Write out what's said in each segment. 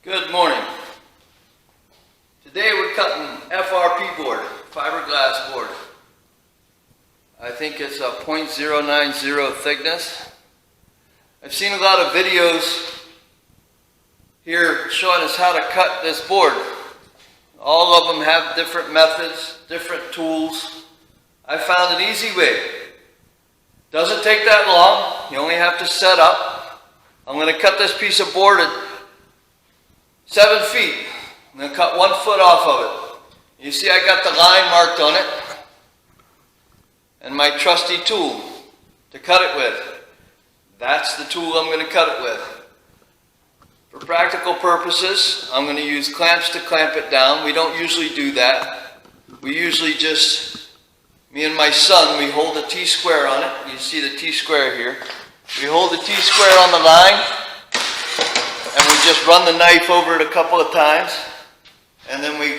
Good morning. Today we're cutting FRP board, fiberglass board. I think it's a .090 thickness. I've seen a lot of videos here showing us how to cut this board. All of them have different methods, different tools. I found an easy way. Doesn't take that long. You only have to set up. I'm going to cut this piece of board at 7 feet. I'm going to cut 1 foot off of it. You see I got the line marked on it and my trusty tool to cut it with. That's the tool I'm going to cut it with. For practical purposes, I'm going to use clamps to clamp it down. We don't usually do that. We usually just, me and my son, we hold a T-square on it. You see the T-square here. We hold the T-square on the line and we just run the knife over it a couple of times, and then we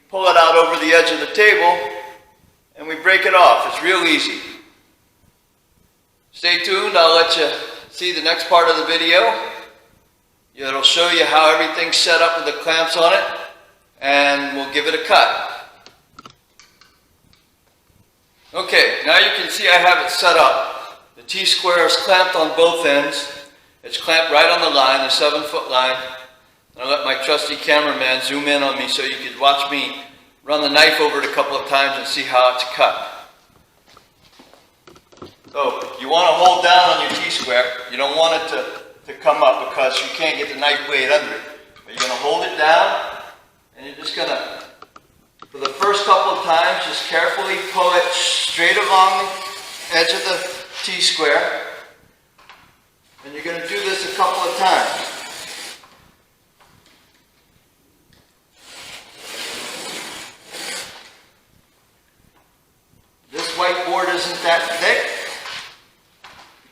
pull it out over the edge of the table and we break it off. It's real easy. Stay tuned. I'll let you see the next part of the video. It'll show you how everything's set up with the clamps on it, and we'll give it a cut. Okay, now you can see I have it set up. The T-square is clamped on both ends. It's clamped right on the line, the 7-foot line. I'll let my trusty cameraman zoom in on me so you can watch me run the knife over it a couple of times and see how it's cut. So you want to hold down on your T-square. You don't want it to come up because you can't get the knife blade under it. But you're going to hold it down and you're just going to, for the first couple of times, just carefully pull it straight along the edge of the T-square. And you're going to do this a couple of times. This whiteboard isn't that thick.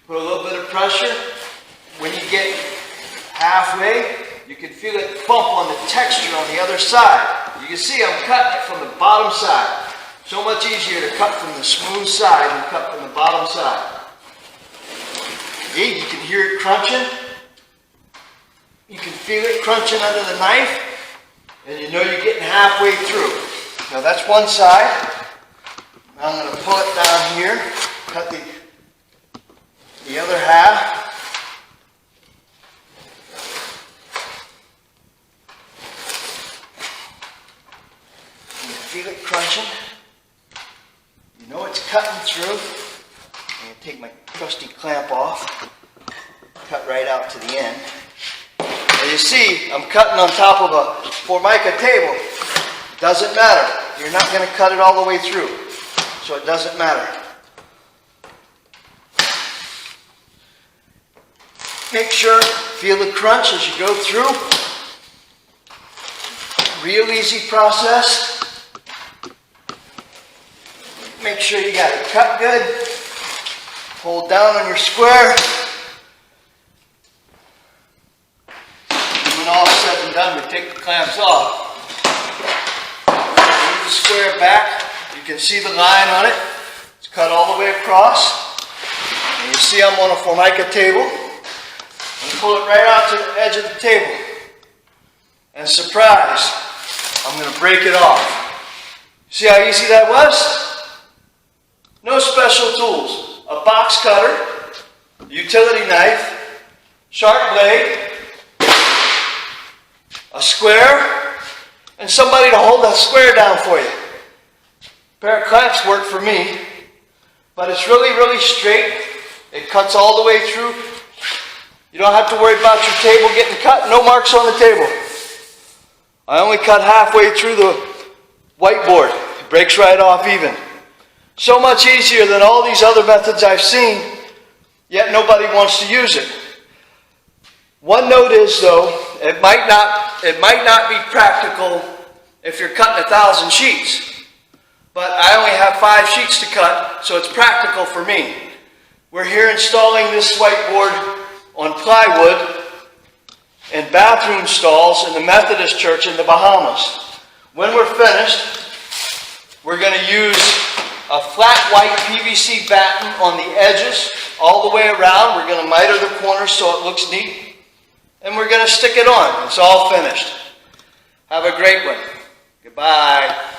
Put a little bit of pressure. When you get halfway, you can feel it bump on the texture on the other side. You can see I'm cutting it from the bottom side. So much easier to cut from the smooth side than cut from the bottom side. See, you can hear it crunching. You can feel it crunching under the knife, and you know you're getting halfway through. Now that's one side. Now I'm going to pull it down here, cut the other half. You feel it crunching. You know it's cutting through. I'm going to take my trusty clamp off, cut right out to the end. As you see, I'm cutting on top of a Formica table. Doesn't matter. You're not going to cut it all the way through, so it doesn't matter. Make sure, feel the crunch as you go through. Real easy process. Make sure you got it cut good. Hold down on your square. When all is said and done, we take the clamps off. Move the square back. You can see the line on it. It's cut all the way across. And you see I'm on a Formica table. And pull it right out to the edge of the table. And surprise, I'm going to break it off. See how easy that was? No special tools. A box cutter, utility knife, sharp blade, a square, and somebody to hold that square down for you. A pair of clamps work for me, but it's really, really straight. It cuts all the way through. You don't have to worry about your table getting cut. No marks on the table. I only cut halfway through the whiteboard. It breaks right off even. So much easier than all these other methods I've seen, yet nobody wants to use it. One note is, though, it might not be practical if you're cutting 1,000 sheets. But I only have 5 sheets to cut, so it's practical for me. We're here installing this whiteboard on plywood in bathroom stalls in the Methodist Church in the Bahamas. When we're finished, we're going to use a flat white PVC batten on the edges all the way around. We're going to miter the corners so it looks neat. and we're going to stick it on. It's all finished. Have a great one. Goodbye.